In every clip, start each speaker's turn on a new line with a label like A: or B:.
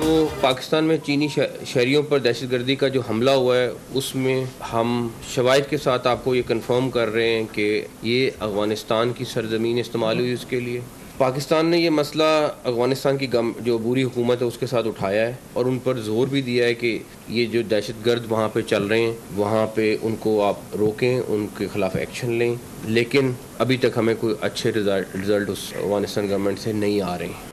A: तो पाकिस्तान में चीनी शहरियों पर दहशतगर्दी का जो हमला हुआ है उसमें हम शवाहिद के साथ आपको ये कंफर्म कर रहे हैं कि ये अफ़गानिस्तान की सरजमीन इस्तेमाल हुई उसके लिए। पाकिस्तान ने ये मसला अफ़गानिस्तान की जो बुरी हुकूमत है उसके साथ उठाया है और उन पर जोर भी दिया है कि ये जो दहशतगर्द वहाँ पे चल रहे हैं वहाँ पे उनको आप रोकें, उनके खिलाफ एक्शन लें। लेकिन अभी तक हमें कोई अच्छे रिज़ल्ट उस अफ़गानिस्तान गवर्नमेंट से नहीं आ रहे हैं।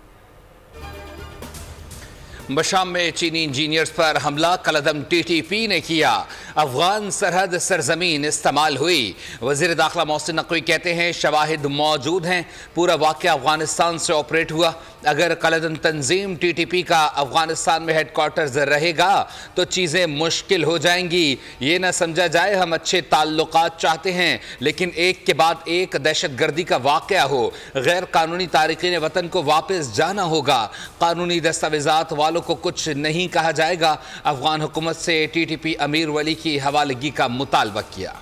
B: बशाम में चीनी इंजीनियर्स पर हमला कलदम टीटीपी ने किया। अफगान सरहद सरजमीन इस्तेमाल हुई। वज़ीर दाखिला मोहसिन नकवी कहते हैं शवाहिद मौजूद हैं, पूरा वाक़या अफगानिस्तान से ऑपरेट हुआ। अगर कलदम तंजीम टीटीपी का अफगानिस्तान में हेडक्वार्टर्स रहेगा तो चीज़ें मुश्किल हो जाएंगी। ये ना समझा जाए हम अच्छे ताल्लुकात चाहते हैं लेकिन एक के बाद एक दहशत गर्दी का वाक़या हो। गैर कानूनी तारिकीन वतन को वापस जाना होगा। कानूनी दस्तावेजात वालों को कुछ नहीं कहा जाएगा। अफगान हुकूमत से टीटीपी अमीर वली की हवालगी का मुतालबा किया।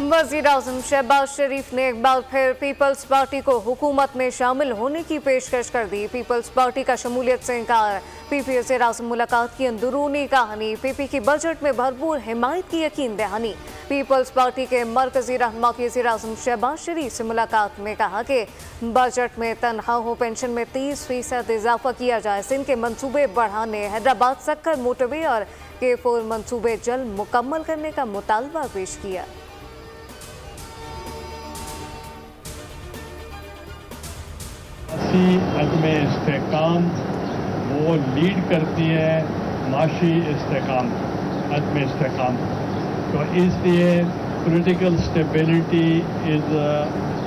C: वज़ीर आज़म शहबाज शरीफ ने एक बार फिर पीपल्स पार्टी को हुकूमत में शामिल होने की पेशकश कर दी। पीपल्स पार्टी का शमूलियत से इनकार। पीपी वज़ीर आज़म मुलाकात की अंदरूनी कहानी। पीपी की बजट में भरपूर हिमायत की यकीन दहानी। पीपल्स पार्टी के मरकजी रहनुमा वज़ीर आज़म शहबाज शरीफ से मुलाकात में कहा कि बजट में तनख्वाहों पेंशन में 30% इजाफा किया जाए। सिंध के मनसूबे बढ़ाने, हैदराबाद सक्कर मोटरवे और K4 मनसूबे जल्द मुकम्मल करने का मुतालबा पेश किया।
D: अदमे इस्तेकाम वो लीड करती है माशी इस्तेकाम, अदमे इस्तेकाम। तो इसलिए political stability is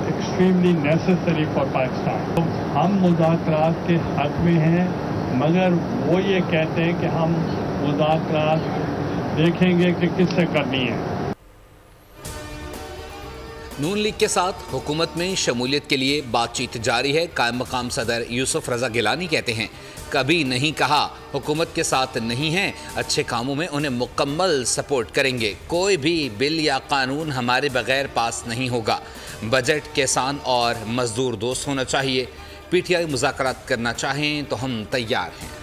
D: extremely necessary for Pakistan. तो हम मुज़ाकरात के हक़ में हैं मगर वो ये कहते हैं कि हम मुज़ाकरात देखेंगे कि किससे करनी है।
B: नून लीग के साथ हुकूमत में शमूलियत के लिए बातचीत जारी है। कायम मकाम सदर यूसुफ रजा गिलानी कहते हैं कभी नहीं कहा हुकूमत के साथ नहीं हैं, अच्छे कामों में उन्हें मुकम्मल सपोर्ट करेंगे। कोई भी बिल या कानून हमारे बगैर पास नहीं होगा। बजट किसान और मजदूर दोस्त होना चाहिए। पीटीआई मुज़ाकरात करना चाहें तो हम तैयार हैं।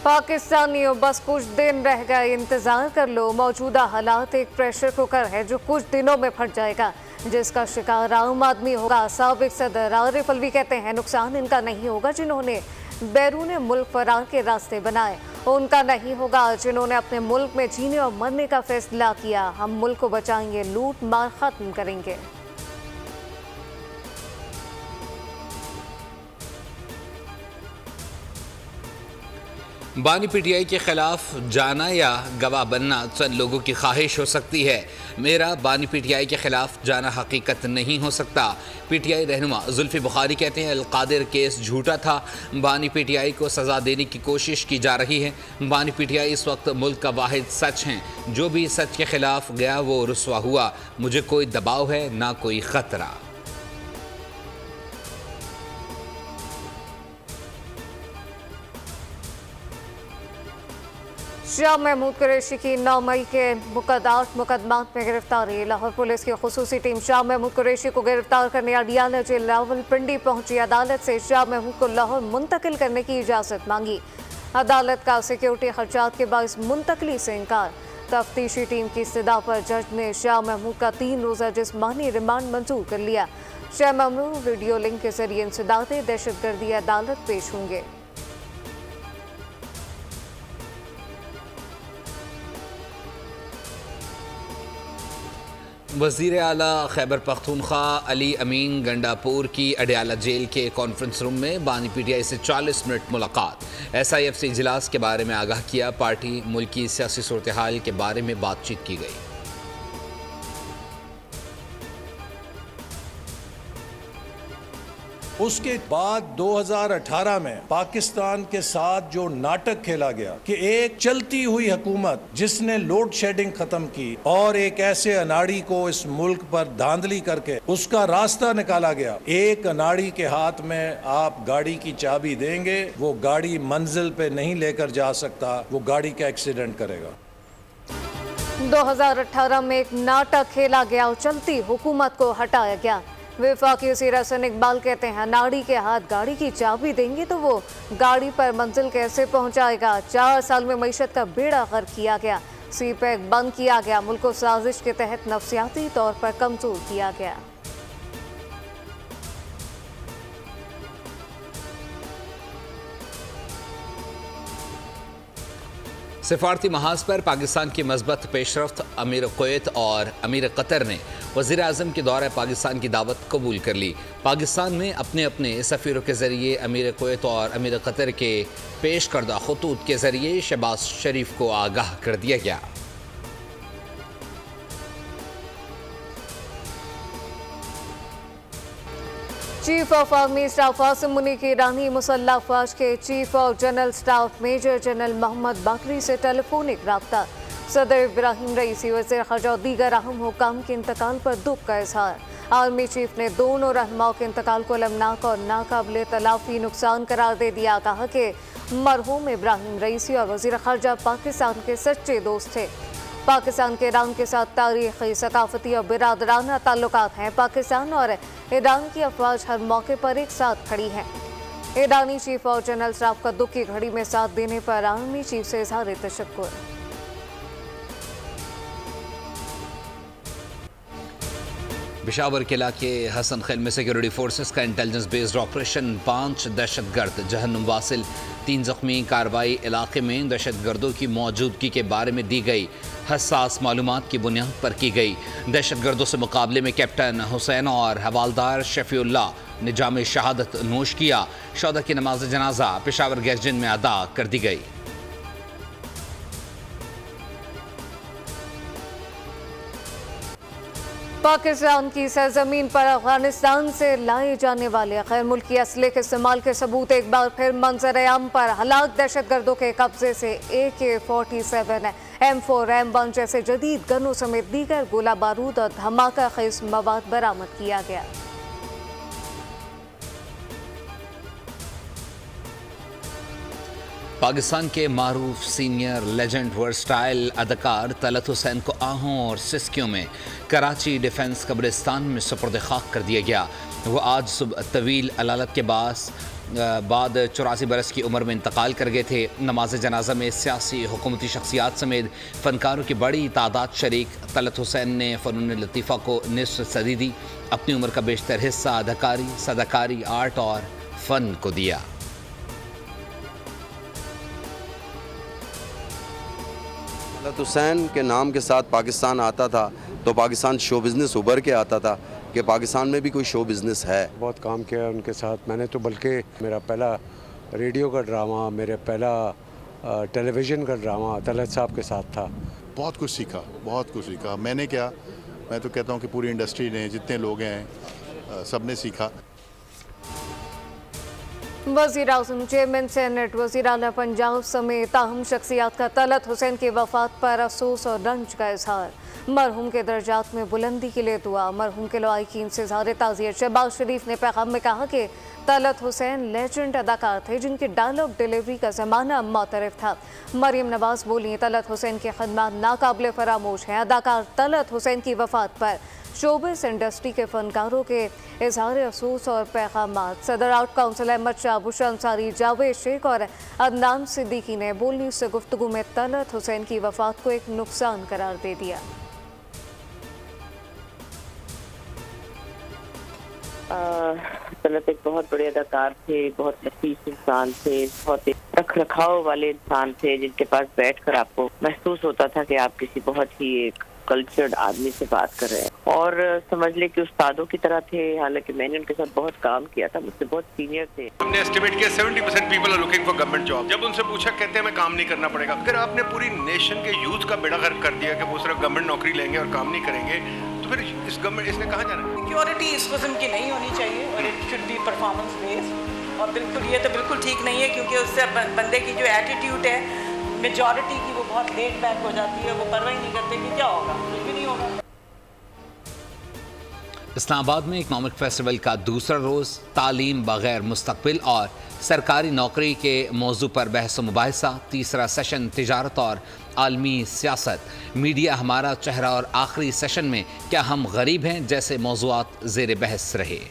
C: पाकिस्तानियों बस कुछ दिन रह गए, इंतजार कर लो। मौजूदा हालात एक प्रेशर कुकर है जो कुछ दिनों में फट जाएगा, जिसका शिकार आम आदमी होगा। साबिक सदर आरिफ अलवी कहते हैं नुकसान इनका नहीं होगा जिन्होंने बैरून मुल्क फरार के रास्ते बनाए, उनका नहीं होगा जिन्होंने अपने मुल्क में जीने और मरने का फैसला किया। हम मुल्क को बचाएंगे, लूट मार खत्म करेंगे।
B: बानी पीटीआई के खिलाफ जाना या गवाह बनना चंद लोगों की ख्वाहिश हो सकती है। मेरा बानी पीटीआई के खिलाफ जाना हकीकत नहीं हो सकता। पीटीआई रहनुमा जुल्फी बुखारी कहते हैं अलकादिर केस झूठा था। बानी पीटीआई को सज़ा देने की कोशिश की जा रही है। बानी पीटीआई इस वक्त मुल्क का वाहिद सच है। जो भी सच के खिलाफ गया वो रुसवा हुआ। मुझे कोई दबाव है ना कोई ख़तरा।
C: शाह महमूद कुरैशी की 9 मई के 8 मुकदमात में गिरफ्तारी। लाहौर पुलिस की खुसूसी टीम शाह महमूद कुरैशी को गिरफ्तार करने अडियाला जेल रावलपिंडी पहुंची। अदालत से शाह महमूद को लाहौर मुंतकिल करने की इजाज़त मांगी। अदालत का सिक्योरिटी खर्चात के बाइस मुंतकली से इनकार। तफ्तीशी टीम की इस्तदा पर जज ने शाह महमूद का 3 रोज़ा जिस्मानी रिमांड मंजूर कर लिया। शाह महमूद वीडियो लिंक के जरिए इंसदादे दहशतगर्दी अदालत पेश होंगे।
B: वज़ीर आला खैबर पख्तूनख्वा अली अमीन गंडापुर की अडियाला जेल के कॉन्फ्रेंस रूम में बानी पीटीआई से 40 मिनट मुलाकात। SIF से इजलास के बारे में आगाह किया। पार्टी मुल्क की सियासी सूरत हाल के बारे में बातचीत की गई।
E: उसके बाद 2018 में पाकिस्तान के साथ जो नाटक खेला गया कि एक चलती हुई हुकूमत जिसने लोड शेडिंग खत्म की और एक ऐसे अनाड़ी को इस मुल्क पर धांधली करके उसका रास्ता निकाला गया। एक अनाड़ी के हाथ में आप गाड़ी की चाबी देंगे, वो गाड़ी मंजिल पे नहीं लेकर जा सकता, वो गाड़ी का एक्सीडेंट करेगा।
C: 2018 में एक नाटक खेला गया और चलती हुकूमत को हटाया गया। वफाकी वज़ीर हसन इकबाल कहते हैं नाड़ी के हाथ गाड़ी की चाबी देंगे तो वो गाड़ी पर मंजिल कैसे पहुंचाएगा। 4 साल में मईशत का बेड़ा गर्क किया गया, सी पैक बंद किया गया, मुल्क को साजिश के तहत नफसियाती तौर पर कमजोर किया गया।
B: सिफारती महाज पर पाकिस्तान की मज़बत पेशरफ्त। अमीर कुवैत और अमीर कतर ने वज़ीर आज़म के दौरे पाकिस्तान की दावत कबूल कर ली। पाकिस्तान में अपने अपने सफ़ीरों के ज़रिए अमीर कुवैत और अमीर कतर के पेश करदा खतूत के ज़रिए शहबाज शरीफ को आगाह कर दिया गया।
C: Chief of army staff Asim Munir ईरानी मुसल्लह अफवाज के chief of general staff major general Mohammad Bagheri से टेलीफोनिक रब्ता। सदर इब्राहिम रईसी, वज़ीर ख़ारजा और दीगर अहम हुकाम के इंतकाल पर दुख का इजहार। आर्मी चीफ ने दोनों रहनुमाओं के इंतकाल को अलमनाक और नाकाबिले तलाफी नुकसान करार दे दिया। कहा कि मरहूम इब्राहिम रईसी और वज़ीर ख़ारजा पाकिस्तान के सच्चे दोस्त थे। पाकिस्तान के ईरान के साथ तारीखी, सकाफती और बिरादराना ताल्लुकात हैं। पाकिस्तान और ईरान की अफवाज हर मौके पर एक साथ खड़ी हैं। ईरानी चीफ और जनरल स्टाफ का दुख की घड़ी में साथ देने पर आर्मी चीफ से इजहार तशक्कुर।
B: पेशावर के इलाके हसन खेल में सिक्योरिटी फोर्सेस का इंटेलिजेंस बेस्ड ऑपरेशन। 5 दहशतगर्द जहन्नुम वासिल, 3 जख्मी। कार्रवाई इलाके में दहशतगर्दों की मौजूदगी के बारे में दी गई हसास मालूमात की बुनियाद पर की गई। दहशतगर्दों से मुकाबले में कैप्टन हुसैन और हवालदार शफीउल्लाह ने जाम शहादत नोश किया। शोहदा की नमाज जनाजा पेशावर गैरजन में अदा कर दी गई।
C: पाकिस्तान की सरजमीन पर अफगानिस्तान से लाए जाने वाले गैर मुल्की असले के इस्तेमाल के सबूत एक बार फिर मंजर-ए-आम पर। हलाक दहशतगर्दों के कब्जे से AK-47, M4, M1 जैसे जदीद गनों समेत दीगर गोला बारूद और धमाका खेज मवाद बरामद किया गया।
B: पाकिस्तान के मारूफ सीनियर लेजेंड वर्सटाइल अदाकार तलत हुसैन को आहों और सिस्कियों में कराची डिफेंस कब्रिस्तान में सुपुर्द खाक कर दिया गया। वो आज सुबह तवील अलालत के बाद 84 बरस की उम्र में इंतकाल कर गए थे। नमाज जनाजा में सियासी हुकूमती शख्सियात समेत फ़नकारों की बड़ी तादाद शरीक। तलत हुसैन ने फ़नून लतीफ़ा को निस्फ़ सदी दी। अपनी उम्र का बेशतर हिस्सा अदाकारी, सदाकारी, आर्ट और फ़न को दिया।
F: तलत हुसैन के नाम के साथ पाकिस्तान आता था तो पाकिस्तान शो बिज़नेस उभर के आता था कि पाकिस्तान में भी कोई शो बिज़नेस है।
G: बहुत काम किया उनके साथ मैंने, तो बल्कि मेरा पहला रेडियो का ड्रामा, मेरे पहला टेलीविज़न का ड्रामा तलत साहब के साथ था।
H: बहुत कुछ सीखा, बहुत कुछ सीखा। मैंने क्या, मैं तो कहता हूँ कि पूरी इंडस्ट्री ने, जितने लोग हैं, सब ने सीखा।
C: वज़ीर आज़म, चेयरमैन सेनेट, वज़ीर आला पंजाब समेत अहम शख्सियात का तलत हुसैन की वफ़ात पर अफसोस और रंज का इजहार। मरहूम के दर्जात में बुलंदी के लिए दुआ। मरहूम के लवाकिन से इज़हार ताज़ियत। शहबाज शरीफ ने पैगाम में कहा कि तलत हुसैन लेजेंड अदाकार थे जिनकी डायलॉग डिलीवरी का ज़माना मुतरफ था। मरियम नवाज बोली, तलत हुसैन की खदमात नाकाबिले फरामोश हैं। अदाकार तलत हुसैन की वफ़ात पर शोबिस इंडस्ट्री के फनकारों के इजहार अफसोस और पैगामात। सदर आउट काउंसिल अहमद शाह, बुशरा अंसारी, जावेद शेख और अदनान सिद्दीकी ने बोलनी से गुफ्तगू में तलत हुसैन की वफ़ात को एक नुकसान करार दे दिया।
I: तलत एक बहुत बड़े अदाकार थे, बहुत नफीस इंसान थे, बहुत रख रखाव वाले इंसान थे जिनके पास बैठकर आपको महसूस होता था कि आप किसी बहुत ही एक कल्चर्ड आदमी से बात कर रहे हैं और समझ ले कि उस्तादों की तरह थे। हालांकि मैंने उनके साथ बहुत काम किया था, मुझसे बहुत सीनियर थे।
J: हमने एस्टिमेट किया 70% people are looking for government job. जब उनसे पूछा, कहते हैं हमें काम नहीं करना पड़ेगा। अगर आपने पूरी नेशन के यूथ का बेड़ा गर्क कर दिया कि वो सिर्फ गवर्नमेंट नौकरी लेंगे और काम नहीं करेंगे, तो फिर इस गवर्नमेंट इसने कहाँ जाना?
K: सिक्योरिटी इस किस्म की नहीं होनी चाहिए और it should be performance based. और बिल्कुल ये तो बिल्कुल ठीक नहीं है क्योंकि उससे बंदे की जो एटीट्यूड है मेजॉरिटी की वो बहुत लेट बैक हो जाती है। वो परवाह ही नहीं करते कि क्या होगा, कुछ भी नहीं होगा।
B: इस्लामाबाद में इकनॉमिक फेस्टिवल का दूसरा रोज़ तालीम बगैर मुस्तकबिल और सरकारी नौकरी के मौजू पर बहस व मुबाहिसा। तीसरा सेशन तिजारत और आलमी सियासत, मीडिया हमारा चेहरा और आखिरी सेशन में क्या हम गरीब हैं जैसे मौज़ूआत ज़ेर बहस रहे।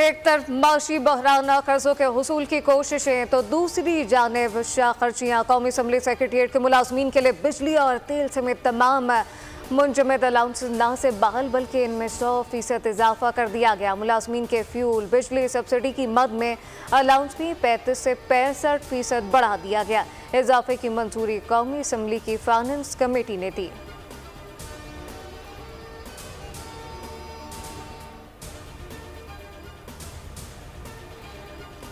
C: एक तरफ माशी बहरान कर्जों के हुसूल की कोशिशें तो दूसरी जानिब शाह खर्चियाँ। कौमी असम्बली सेक्रेटेरिएट के मुलाजमीन के लिए बिजली और तेल समेत तमाम मुंजमद अलाउंस ना से बहाल बल्कि इनमें 100% इजाफा कर दिया गया। मुलाजमीन के फ्यूल बिजली सब्सिडी की मद में अलाउंस भी 35 से 65% बढ़ा दिया गया। इजाफे की मंजूरी कौमी असम्बली की फाइनेंस कमेटी ने दी।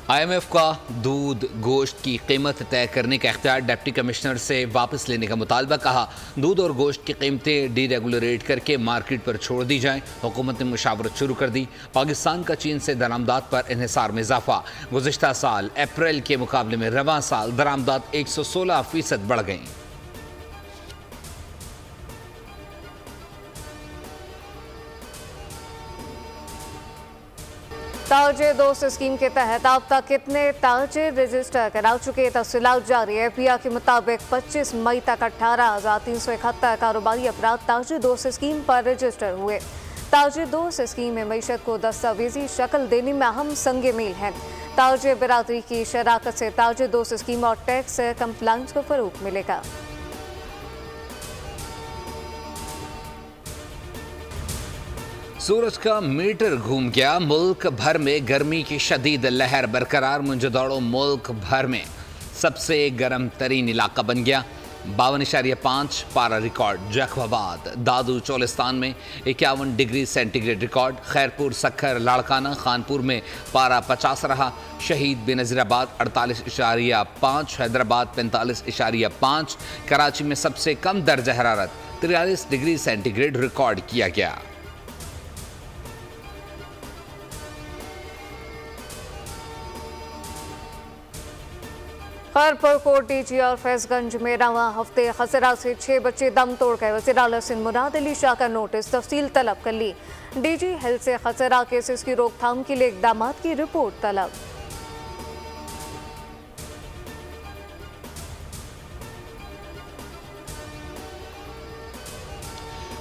B: IMF का दूध गोश्त की कीमत तय करने का इख्तियार डिप्टी कमिश्नर से वापस लेने का मुतालबा। कहा दूध और गोश्त की कीमतें डीरेगुलेट करके मार्केट पर छोड़ दी जाएं। हुकूमत ने मुशावरत शुरू कर दी। पाकिस्तान का चीन से दरामदात पर इन्हिसार में इजाफा। गुज़िश्ता साल अप्रैल के मुकाबले में रवां साल दरामदात 116% बढ़ गई।
C: ताजिर दोस्त स्कीम के तहत अब तक कितने ताजिर रजिस्टर करा चुके तफसीलात जारी है। पिया के मुताबिक 25 मई तक 18,371 कारोबारी अफराद ताजिर दोस्त स्कीम पर रजिस्टर हुए। ताजिर दोस्त स्कीम में मईशत को दस्तावेजी शक्ल देने में अहम संग मील है। ताजिर बिरादरी की शराकत से ताजिर दोस्त स्कीम और टैक्स कंप्लायंस को फरोग मिलेगा।
B: सूरज का मीटर घूम गया। मुल्क भर में गर्मी की शदीद लहर बरकरार। मुंजदौड़ो मुल्क भर में सबसे गर्म तरीन इलाका बन गया। 52.5 पारा रिकॉर्ड। जैकबाबाद दादू चोलिस्तान में 51 degree centigrade record. Khairpur Sukkur Larkana Khanpur में पारा 50 रहा। शहीद बेनज़ीराबाद 48.5, हैदराबाद 45.5, कराची में सबसे कम दर्जा हरारत 43 डिग्री सेंटीग्रेड रिकॉर्ड किया गया।
C: खैरपुर कोट डीजी और फैजगंज में रवां हफ्ते खसरा से 6 बच्चे दम तोड़ गए। वज़ीर आला सिंध मुराद अली शाह का नोटिस तफसील तलब कर ली। डीजी हेल्थ से खसरा केसेस की रोकथाम के लिए इकदाम की रिपोर्ट तलब।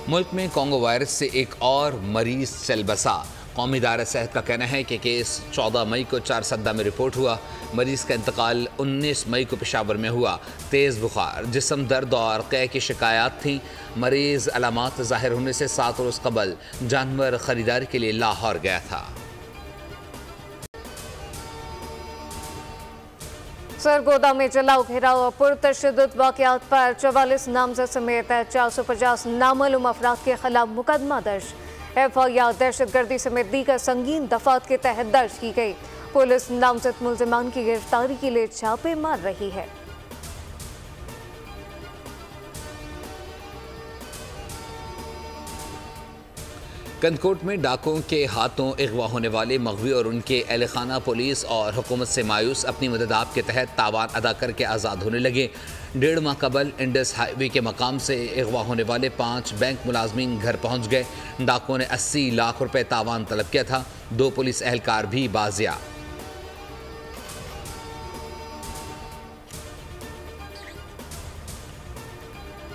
B: मुल्क में कोंगो वायरस से एक और मरीज चल बसा। कौमी इदारा सेहत का कहना है कि केस 14 मई को चारसद्दा में रिपोर्ट हुआ। मरीज़ का इंतकाल 19 मई को पेशावर में हुआ। तेज़ बुखार, जिस्म दर्द और कै की शिकायत थी। मरीज़ अलामात ज़ाहिर होने से 7 रोज़ कबल जानवर ख़रीदारी के लिए लाहौर गया था।
C: सरगोदा में जलाओ घेराव और पुरतशद्दुद वाक़यात पर 44 नामजद समेत 450 नामालूम अफराद के खिलाफ मुकदमा दर्ज। FIR दहशतगर्दी समेत दीगर संगीन दफात के तहत दर्ज की गई। पुलिस नामजद मुल्जिमान की गिरफ्तारी के लिए छापे मार रही है।
B: कंदकोट में डाकुओं के हाथों अगवा होने वाले मगवी और उनके अहल खाना पुलिस और हुकूमत से मायूस अपनी मदद आप के तहत तावान अदा करके आज़ाद होने लगे। 1.5 माह कबल इंडस हाईवे के मकाम से अगवा होने वाले 5 बैंक मुलाजमीन घर पहुंच गए। डाकुओं ने 80 लाख रुपए तावान तलब किया था। 2 पुलिस एहलकार भी बाजिया।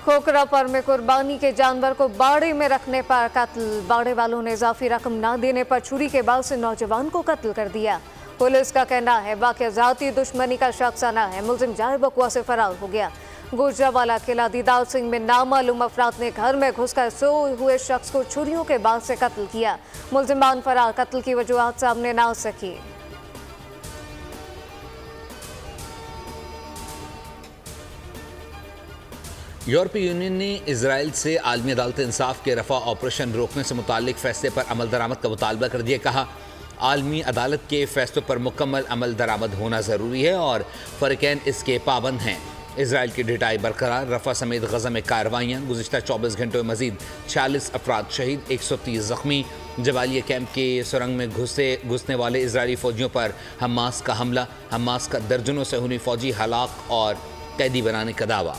C: खोखरापुर में कुर्बानी के जानवर को बाड़े में रखने पर कत्ल। बाड़े वालों ने इजाफी रकम न देने पर छुरी के बाल से नौजवान को कत्ल कर दिया। पुलिस का कहना है वाक़या ज़ाती दुश्मनी का शख्साना है। मुलजिम जाए बकुआ से फरार हो गया। गुजरावाला किला दीदार सिंह में नामालूम अफराद ने घर में घुसकर सोए हुए शख्स को छुरियों के बाल से कत्ल किया। मुलजिमान फरार। कत्ल की वजूहात सामने ना आ सकी।
B: यूरोपीय यूनियन ने इजराइल से आलमी अदालत इंसाफ के रफा ऑपरेशन रोकने से मुतालिक फैसले पर अमल दरामद का मुतालबा कर दिया। कहा आलमी अदालत के फैसलों पर मुकम्मल अमल दरामद होना ज़रूरी है और फ़रक़ैन इसके पाबंद हैं। इजराइल की ढिटाई बरकरार। रफा समेत गज़ा में कार्रवाइयाँ। गुज़िश्ता 24 घंटों में मज़ीद 46 अफराद शहीद, 130 ज़ख्मी। जबालिया कैंप के सुरंग में घुसने वाले इजरायली फ़ौजियों पर हमास का हमला। हमास का दर्जनों से हुनी फ़ौजी हलाक और कैदी बनाने का दावा।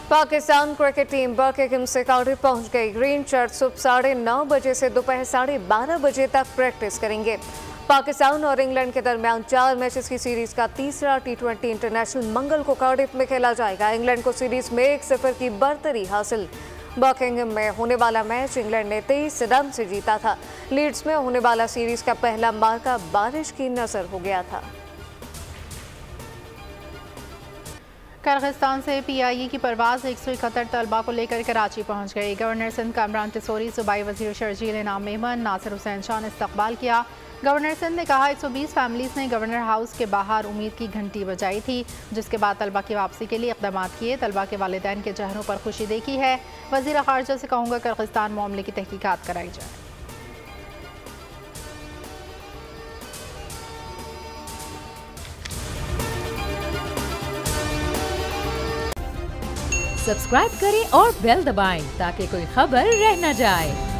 C: पाकिस्तान क्रिकेट टीम बर्मिंघम से कार्डिफ पहुंच गई। ग्रीन शर्ट सुबह 9:30 बजे से दोपहर 12:30 बजे तक प्रैक्टिस करेंगे। पाकिस्तान और इंग्लैंड के दरमियान 4 मैचेस की सीरीज का तीसरा T20 इंटरनेशनल मंगल को कार्डिफ में खेला जाएगा। इंग्लैंड को सीरीज में 1-0 की बढ़तरी हासिल। बर्मिंघम में होने वाला मैच इंग्लैंड ने 23 रन से जीता था। लीड्स में होने वाला सीरीज का पहला मार्का बारिश की नजर हो गया था।
L: किर्गिस्तान से PIE की परवाज 171 तलबा को लेकर कराची पहुंच गई। गवर्नर सिंध कामरान टिसोरी, सूबाई वजीर शर्जील इनाम मेमन, नासिर हुसैन शाह ने इस्तकबाल किया। गवर्नर सिंध ने कहा 120 फैमिलीज ने गवर्नर हाउस के बाहर उम्मीद की घंटी बजाई थी, जिसके बाद तलबा की वापसी के लिए इक़दाम किए। तलबा के वालिदैन के चेहरों पर खुशी देखी है। वज़ीर ख़ारजा से कहूँगा किर्गिस्तान मामले की तहकीकात कराई जाए।
M: सब्सक्राइब करें और बेल दबाएं ताकि कोई खबर रह न जाए।